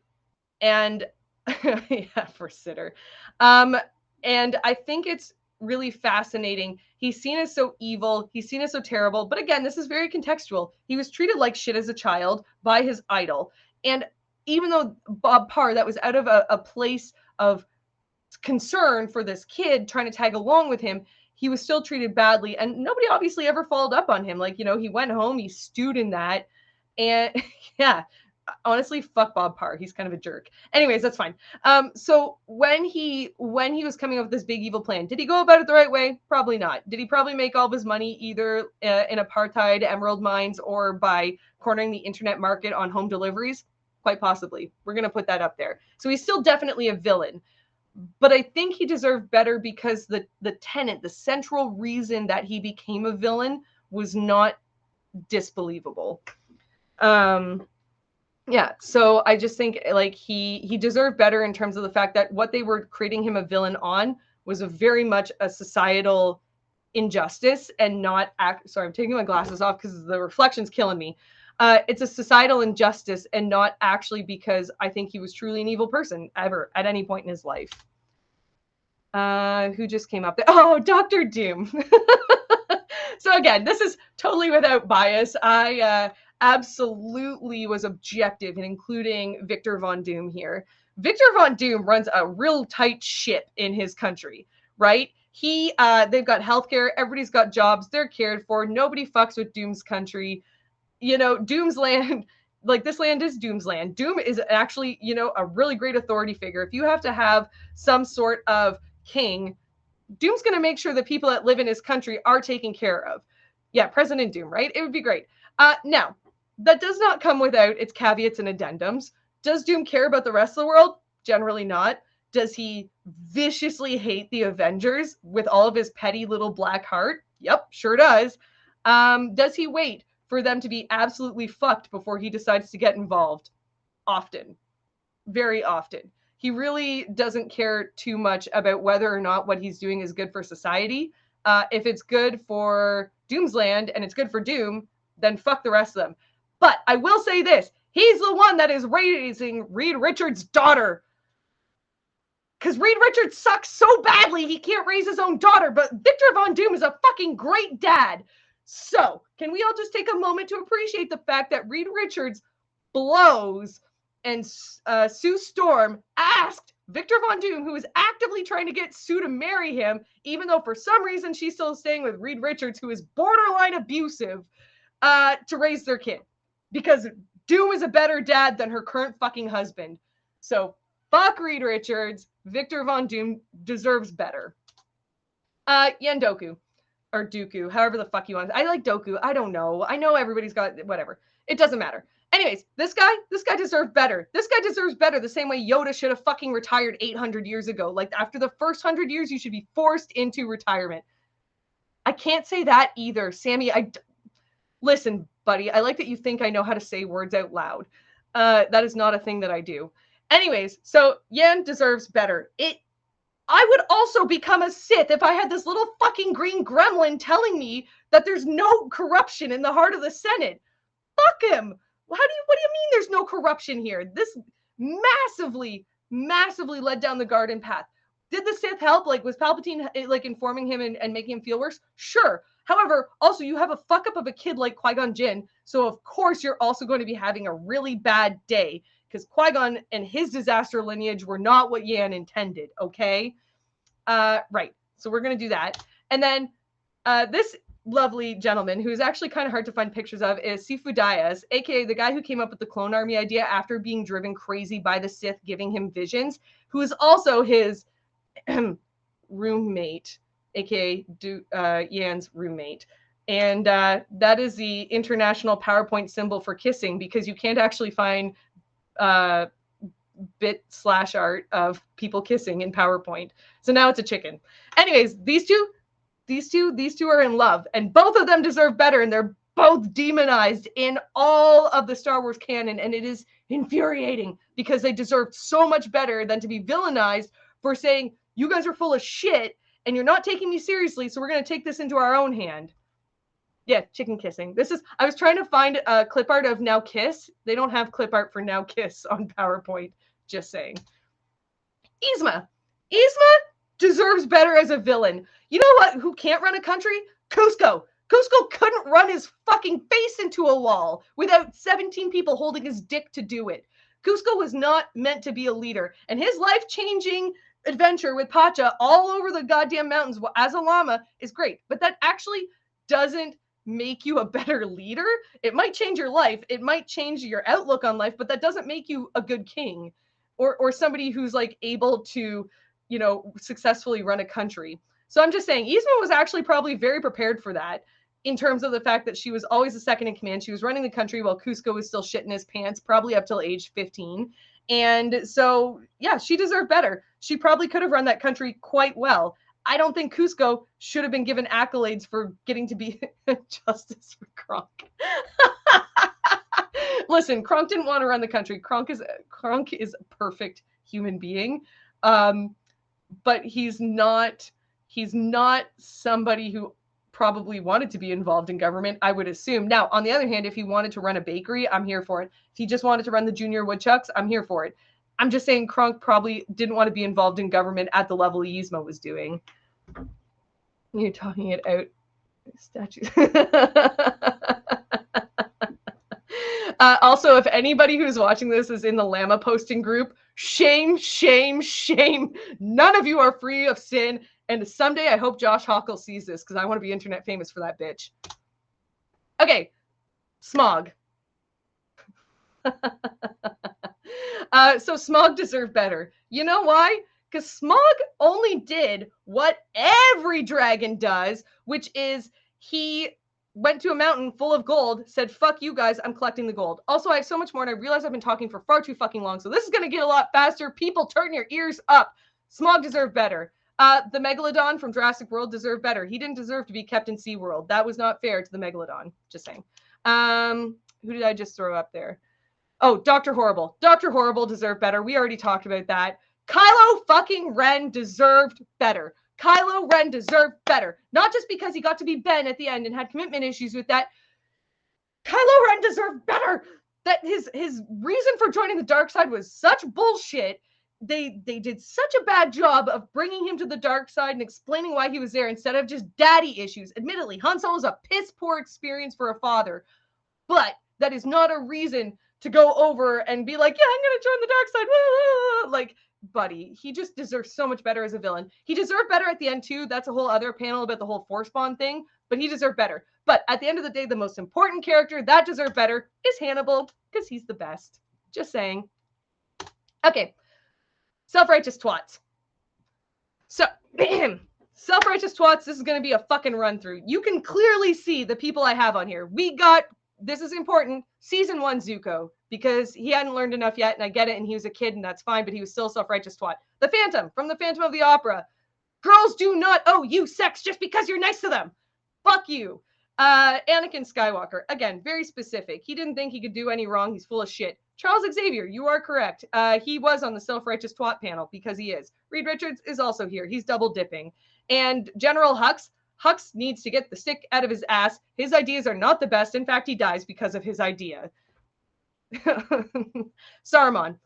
yeah, for Sitter. And I think it's really fascinating. He's seen as so evil. He's seen as so terrible. But again, this is very contextual. He was treated like shit as a child by his idol. And even though Bob Parr, that was out of a place of concern for this kid trying to tag along with him, he was still treated badly. And nobody obviously ever followed up on him. Like, he went home, he stewed in that. And yeah, honestly, fuck Bob Parr. He's kind of a jerk. Anyways, that's fine. So when he was coming up with this big evil plan, did he go about it the right way? Probably not. Did he probably make all of his money either in apartheid emerald mines or by cornering the internet market on home deliveries? Quite possibly. We're going to put that up there. So he's still definitely a villain. But I think he deserved better, because the tenet, the central reason that he became a villain was not disbelievable. Yeah, so I just think like he deserved better in terms of the fact that what they were creating him a villain on was a very much a societal injustice and not sorry, I'm taking my glasses off because the reflection's killing me. It's a societal injustice and not actually because I think he was truly an evil person ever at any point in his life. Who just came up there? Oh, Dr. Doom. So again, this is totally without bias. I absolutely was objective in including Victor Von Doom here. Victor Von Doom runs a real tight ship in his country, right? They've got healthcare, everybody's got jobs, they're cared for, nobody fucks with Doom's country. You know, Doom's land, like this land is Doom's land. Doom is actually, you know, a really great authority figure. If you have to have some sort of king, Doom's going to make sure the people that live in his country are taken care of. Yeah, President Doom, right? It would be great. Now, that does not come without its caveats and addendums. Does Doom care about the rest of the world? Generally not. Does he viciously hate the Avengers with all of his petty little black heart? Yep, sure does. Does he wait for them to be absolutely fucked before he decides to get involved? Often. Very often. He really doesn't care too much about whether or not what he's doing is good for society. If it's good for Doom's land and it's good for Doom, then fuck the rest of them. But I will say this, he's the one that is raising Reed Richards' daughter. Because Reed Richards sucks so badly he can't raise his own daughter, but Victor Von Doom is a fucking great dad. So, can we all just take a moment to appreciate the fact that Reed Richards blows and Sue Storm asked Victor Von Doom, who is actively trying to get Sue to marry him, even though for some reason she's still staying with Reed Richards, who is borderline abusive, to raise their kid. Because Doom is a better dad than her current fucking husband. So, fuck Reed Richards. Victor Von Doom deserves better. Yendoku. Or Dooku, however the fuck you want. I like Doku. I don't know. I know everybody's got whatever. It doesn't matter. Anyways, this guy deserved better. This guy deserves better the same way Yoda should have fucking retired 800 years ago. Like, after the first 100 years, you should be forced into retirement. I can't say that either. Sammy, listen, buddy, I like that you think I know how to say words out loud. That is not a thing that I do. Anyways, so Yen deserves better. I would also become a Sith if I had this little fucking green gremlin telling me that there's no corruption in the heart of the Senate. Fuck him. What do you mean there's no corruption here? This massively led down the garden path. Did the Sith help? Like, was Palpatine like informing him and making him feel worse? Sure. However, also you have a fuck up of a kid like Qui-Gon Jinn, so of course you're also going to be having a really bad day because Qui-Gon and his disaster lineage were not what Yan intended, okay? Right. So we're going to do that. And then this lovely gentleman, who is actually kind of hard to find pictures of, is Sifu Dyas, aka the guy who came up with the clone army idea after being driven crazy by the Sith giving him visions, who is also his roommate, aka Yan's roommate. And that is the international PowerPoint symbol for kissing, because you can't actually find bit/art of people kissing in PowerPoint. So now it's a chicken. Anyways, these two are in love, and both of them deserve better, and they're both demonized in all of the Star Wars canon, and it is infuriating because they deserve so much better than to be villainized for saying, you guys are full of shit and you're not taking me seriously, so we're going to take this into our own hand. Yeah, chicken kissing. I was trying to find a clip art of Now Kiss. They don't have clip art for Now Kiss on PowerPoint, just saying. Yzma deserves better as a villain. You know what? Who can't run a country? Kuzco. Kuzco couldn't run his fucking face into a wall without 17 people holding his dick to do it. Kuzco was not meant to be a leader, and his life-changing adventure with Pacha all over the goddamn mountains as a llama is great, but that actually doesn't make you a better leader. It might change your life, it might change your outlook on life, but that doesn't make you a good king or somebody who's like able to, you know, successfully run a country. So I'm just saying, Yzma was actually probably very prepared for that, in terms of the fact that she was always the second in command. She was running the country while Kuzco was still shitting his pants, probably up till age 15. And so, yeah, she deserved better. She probably could have run that country quite well. I don't think Kuzco should have been given accolades for getting to be Justice for Kronk. Listen, Kronk didn't want to run the country. Kronk is a perfect human being. But he's not somebody who probably wanted to be involved in government, I would assume. Now, on the other hand, if he wanted to run a bakery, I'm here for it. If he just wanted to run the Junior Woodchucks, I'm here for it. I'm just saying Kronk probably didn't want to be involved in government at the level Yzma was doing. You're talking it out. Statues. Also, if anybody who's watching this is in the Llama posting group, shame, shame, shame. None of you are free of sin. And someday I hope Josh Hockle sees this because I want to be internet famous for that bitch. Okay, Smaug. So Smaug deserved better. You know why? Because Smaug only did what every dragon does, which is he went to a mountain full of gold, said, fuck you guys, I'm collecting the gold. Also, I have so much more, and I realize I've been talking for far too fucking long, so this is going to get a lot faster. People, turn your ears up. Smaug deserved better. The Megalodon from Jurassic World deserved better. He didn't deserve to be kept in SeaWorld. That was not fair to the Megalodon. Just saying. Who did I just throw up there? Oh, Dr. Horrible. Dr. Horrible deserved better. We already talked about that. Kylo fucking Ren deserved better. Kylo Ren deserved better. Not just because he got to be Ben at the end and had commitment issues with that. Kylo Ren deserved better. That his reason for joining the dark side was such bullshit. They did such a bad job of bringing him to the dark side and explaining why he was there instead of just daddy issues. Admittedly, Han Solo is a piss poor experience for a father, but that is not a reason to go over and be like, yeah, I'm going to join the dark side. Like, buddy, he just deserves so much better as a villain. He deserved better at the end too. That's a whole other panel about the whole Force Bond thing, but he deserved better. But at the end of the day, the most important character that deserved better is Hannibal, because he's the best. Just saying. Okay. Self-righteous twats. So, self-righteous twats, this is going to be a fucking run through. You can clearly see the people I have on here. We got, this is important, season 1 Zuko, because he hadn't learned enough yet, and I get it, and he was a kid, and that's fine, but he was still a self-righteous twat. The Phantom, from the Phantom of the Opera. Girls do not owe you sex just because you're nice to them. Fuck you. Anakin Skywalker, again, very specific. He didn't think he could do any wrong. He's full of shit. Charles Xavier, you are correct. He was on the self-righteous twat panel because he is. Reed Richards is also here. He's double dipping. And General Hux needs to get the stick out of his ass. His ideas are not the best. In fact, he dies because of his idea. Saruman.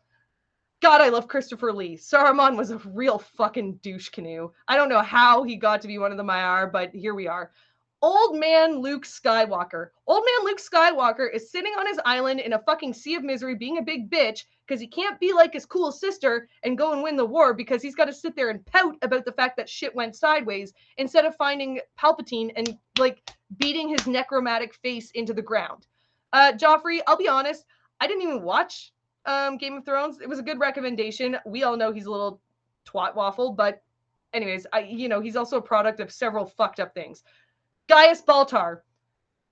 God, I love Christopher Lee. Saruman was a real fucking douche canoe. I don't know how he got to be one of the Maiar, but here we are. Old man Luke Skywalker. Old man Luke Skywalker is sitting on his island in a fucking sea of misery being a big bitch because he can't be like his cool sister and go and win the war because he's got to sit there and pout about the fact that shit went sideways instead of finding Palpatine and like beating his necromantic face into the ground. Joffrey, I'll be honest, I didn't even watch Game of Thrones. It was a good recommendation. We all know he's a little twat waffle, but anyways, he's also a product of several fucked up things. Gaius Baltar.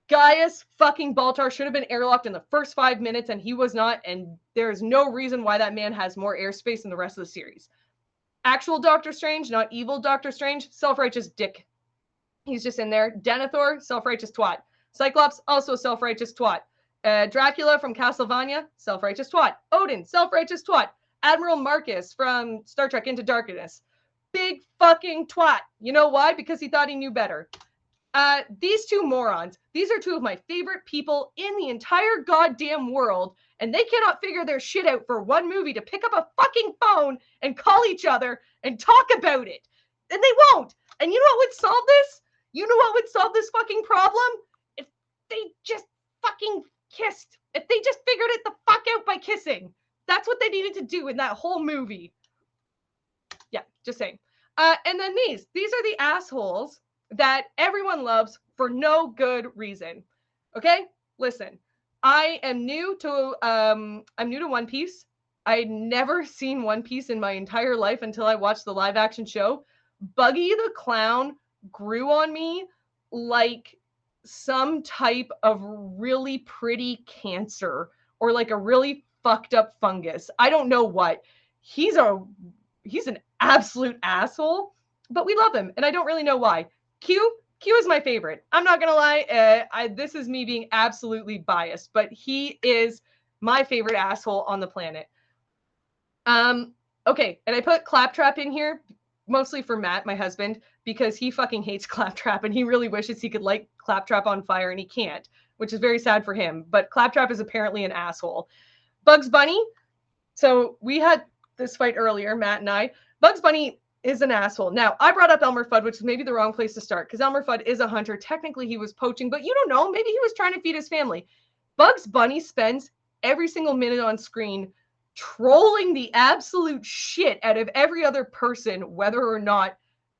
Gaius fucking Baltar should have been airlocked in the first 5 minutes, and he was not, and there's no reason why that man has more airspace than the rest of the series. Actual Doctor Strange, not evil Doctor Strange, self-righteous dick. He's just in there. Denethor, self-righteous twat. Cyclops, also self-righteous twat. Dracula from Castlevania, self-righteous twat. Odin, self-righteous twat. Admiral Marcus from Star Trek Into Darkness. Big fucking twat. You know why? Because he thought he knew better. These two morons, these are two of my favorite people in the entire goddamn world, and they cannot figure their shit out for one movie to pick up a fucking phone and call each other and talk about it. And they won't. And you know what would solve this? You know what would solve this fucking problem? If they just fucking kissed. If they just figured it the fuck out by kissing. That's what they needed to do in that whole movie. Yeah, just saying. And then these are the assholes that everyone loves for no good reason. Okay? Listen, I am new to One Piece. I'd never seen One Piece in my entire life until I watched the live action show. Buggy the Clown grew on me like some type of really pretty cancer or like a really fucked up fungus. I don't know what. He's an absolute asshole, but we love him, and I don't really know why. Q is my favorite. I'm not gonna lie. This is me being absolutely biased, but he is My favorite asshole on the planet. Okay, and I put Claptrap in here mostly for Matt, my husband, because he fucking hates Claptrap and he really wishes he could light Claptrap on fire and he can't, which is very sad for him. But Claptrap is apparently an asshole. Bugs Bunny. So we had this fight earlier, Matt and I. Bugs Bunny is an asshole. Now, I brought up Elmer Fudd, which is maybe the wrong place to start because Elmer Fudd is a hunter. Technically, he was poaching, but you don't know. Maybe he was trying to feed his family. Bugs Bunny spends every single minute on screen trolling the absolute shit out of every other person, whether or not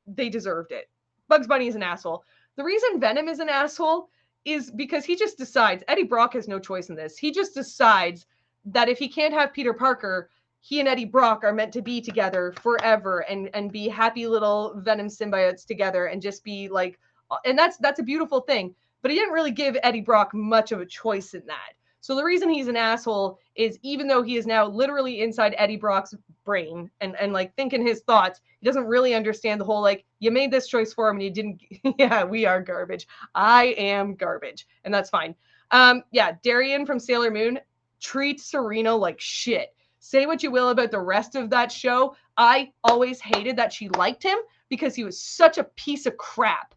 they deserved it. Bugs Bunny is an asshole. The reason Venom is an asshole is because he just decides, Eddie Brock has no choice in this. He just decides that if he can't have Peter Parker, he and Eddie Brock are meant to be together forever and be happy little Venom symbiotes together and just be like, and that's a beautiful thing. But he didn't really give Eddie Brock much of a choice in that. So the reason he's an asshole is even though he is now literally inside Eddie Brock's brain and like thinking his thoughts, he doesn't really understand the whole, like, you made this choice for him and he didn't. Yeah, we are garbage. I am garbage. And that's fine. Yeah, Darian from Sailor Moon treats Serena like shit. Say what you will about the rest of that show. I always hated that she liked him because he was such a piece of crap.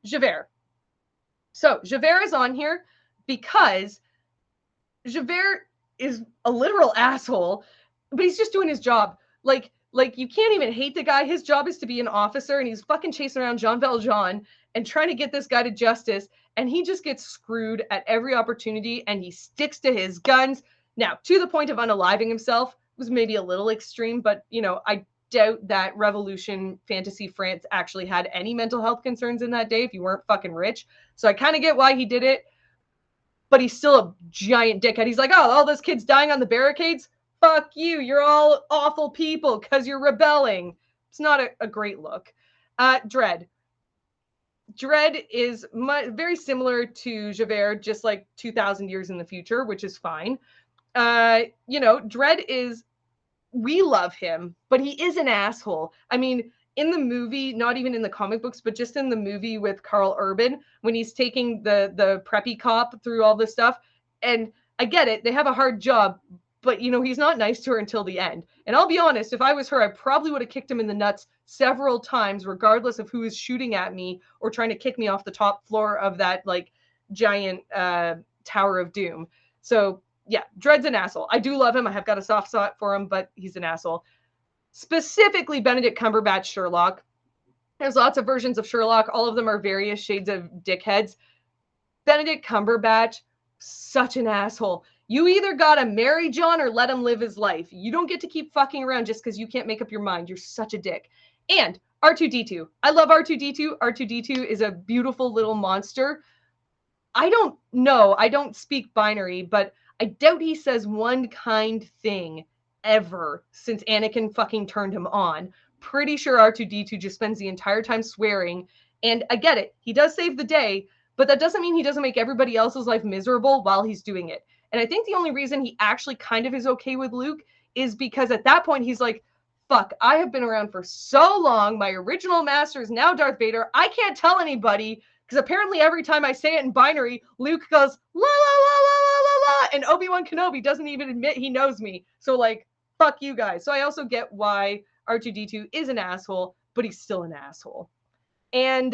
Javert. So Javert is on here because Javert is a literal asshole, but he's just doing his job. Like you can't even hate the guy. His job is to be an officer, and he's fucking chasing around Jean Valjean and trying to get this guy to justice, and he just gets screwed at every opportunity, and he sticks to his guns. Now, to the point of unaliving himself was maybe a little extreme, but, you know, I doubt that Revolution Fantasy France actually had any mental health concerns in that day if you weren't fucking rich. So I kind of get why he did it. But he's still a giant dickhead. He's like, oh, all those kids dying on the barricades? Fuck you. You're all awful people because you're rebelling. It's not a great look. Dredd. Dredd is very similar to Javert, just like 2,000 years in the future, which is fine. You know, Dredd is, we love him, but he is an asshole. I mean, in the movie, not even in the comic books, but just in the movie with Carl Urban, when he's taking the preppy cop through all this stuff, and I get it, they have a hard job, but, you know, he's not nice to her until the end. And I'll be honest, if I was her, I probably would have kicked him in the nuts several times, regardless of who is shooting at me or trying to kick me off the top floor of that, like, giant Tower of Doom. So, yeah, Dredd's an asshole. I do love him. I have got a soft spot for him, but he's an asshole. Specifically, Benedict Cumberbatch Sherlock. There's lots of versions of Sherlock. All of them are various shades of dickheads. Benedict Cumberbatch, such an asshole. You either gotta marry John or let him live his life. You don't get to keep fucking around just because you can't make up your mind. You're such a dick. And R2-D2. I love R2-D2. R2-D2 is a beautiful little monster. I don't know. I don't speak binary, but I doubt he says one kind thing ever since Anakin fucking turned him on. Pretty sure R2-D2 just spends the entire time swearing. And I get it. He does save the day, but that doesn't mean he doesn't make everybody else's life miserable while he's doing it. And I think the only reason he actually kind of is okay with Luke is because at that point he's like, fuck, I have been around for so long. My original master is now Darth Vader. I can't tell anybody because apparently every time I say it in binary, Luke goes, la, la, la, la, la, la, la, and Obi-Wan Kenobi doesn't even admit he knows me. So, like, fuck you guys. So I also get why R2-D2 is an asshole, but he's still an asshole. And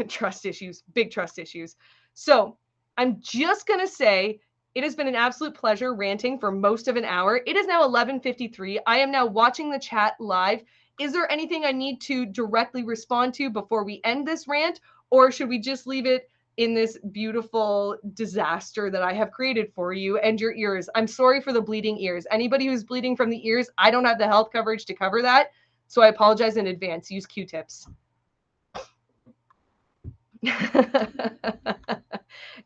trust issues, big trust issues. So I'm just going to say it has been an absolute pleasure ranting for most of an hour. It is now 11:53. I am now watching the chat live. Is there anything I need to directly respond to before we end this rant? Or should we just leave it in this beautiful disaster that I have created for you and your ears? I'm sorry for the bleeding ears. Anybody who's bleeding from the ears, I don't have the health coverage to cover that. So I apologize in advance. Use Q-tips.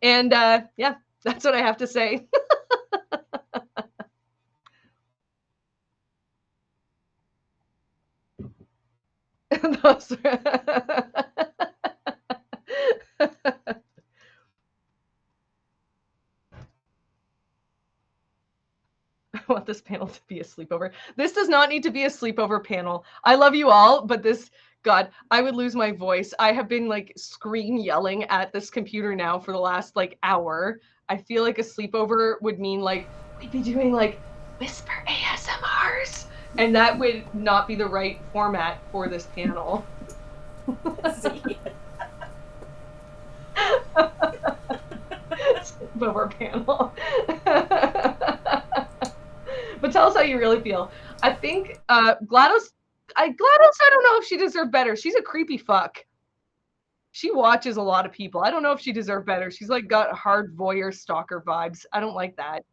And yeah, that's what I have to say. Those I want this panel to be a sleepover. This does not need to be a sleepover panel. I love you all, but this God, I would lose my voice. I have been like scream yelling at this computer now for the last like hour. I feel like a sleepover would mean like we'd be doing like whisper ASMRs, and that would not be the right format for this panel. Sleepover panel. But tell us how you really feel. I think GLaDOS, I don't know if she deserved better. She's a creepy fuck. She watches a lot of people. I don't know if she deserved better. She's like got hard voyeur stalker vibes. I don't like that.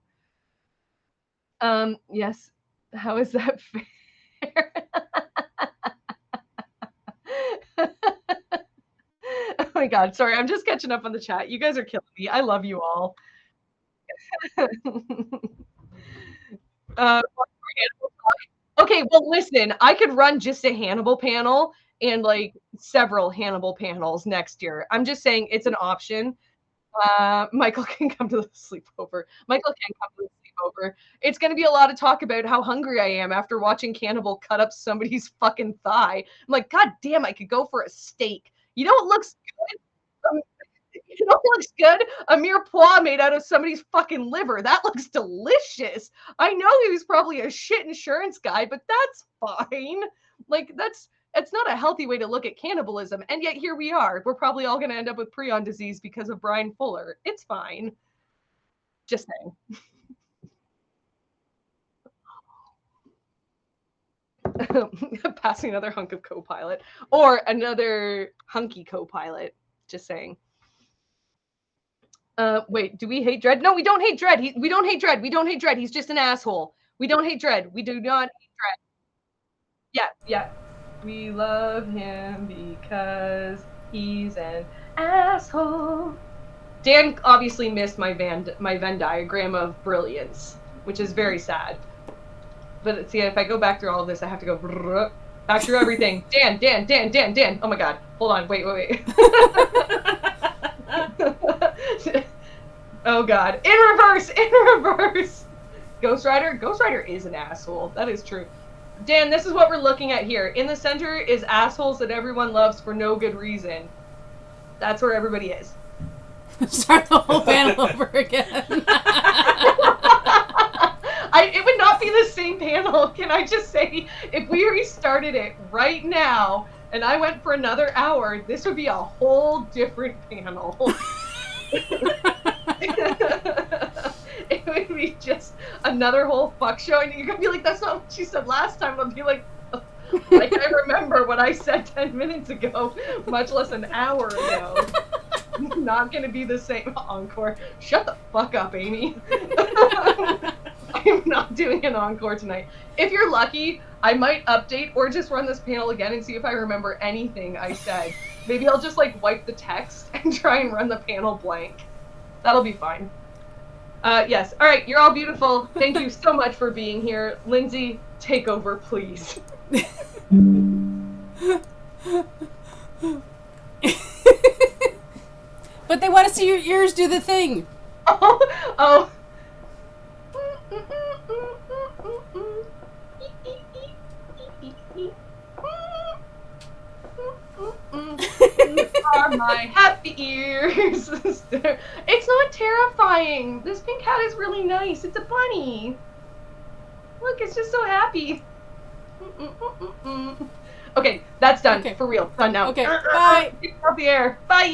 Yes. How is that fair? Oh my God. Sorry. I'm just catching up on the chat. You guys are killing me. I love you all. Okay, well, listen, I could run just a Hannibal panel and like several Hannibal panels next year. I'm just saying it's an option. Michael can come to the sleepover. Michael can come to the sleepover. It's going to be a lot of talk about how hungry I am after watching Cannibal cut up somebody's fucking thigh. I'm like, God damn, I could go for a steak. You know what looks good? You know what looks good? A mirepoix made out of somebody's fucking liver. That looks delicious. I know he was probably a shit insurance guy, but that's fine. Like, it's not a healthy way to look at cannibalism. And yet here we are. We're probably all going to end up with prion disease because of Brian Fuller. It's fine. Just saying. Passing another hunk of co-pilot. Or another hunky co-pilot. Just saying. Wait, do we hate Dredd? No, we don't hate Dredd. We don't hate Dredd. We don't hate Dredd. He's just an asshole. We don't hate Dredd. We do not hate Dredd. Yeah, yeah. We love him because he's an asshole. Dan obviously missed my Venn diagram of brilliance, which is very sad. But see, if I go back through all of this, I have to go back through everything. Dan. Oh my God. Hold on. Wait. Oh God. In reverse. Ghost Rider is an asshole. That is true. Dan, this is what we're looking at here. In the center is assholes that everyone loves for no good reason. That's where everybody is. Start the whole panel over again. It would not be the same panel. Can I just say, if we restarted it right now and I went for another hour, this would be a whole different panel. It would be just another whole fuck show, and you're gonna be like, that's not what you said last time. I'll be like I remember what I said 10 minutes ago, much less an hour ago. Not gonna be the same encore. Shut the fuck up, Amy. I'm not doing an encore tonight. If you're lucky, I might update or just run this panel again and see if I remember anything I said. Maybe I'll just like wipe the text and try and run the panel blank. That'll be fine. Yes. All right. You're all beautiful. Thank you so much for being here. Lindsay, take over, please. But they want to see your ears do the thing. Oh. These are my happy ears. It's not terrifying. This pink cat is really nice. It's a bunny. Look, it's just so happy. Okay, that's done. Okay. For real. Done now. Okay, bye. Get off the air. Bye.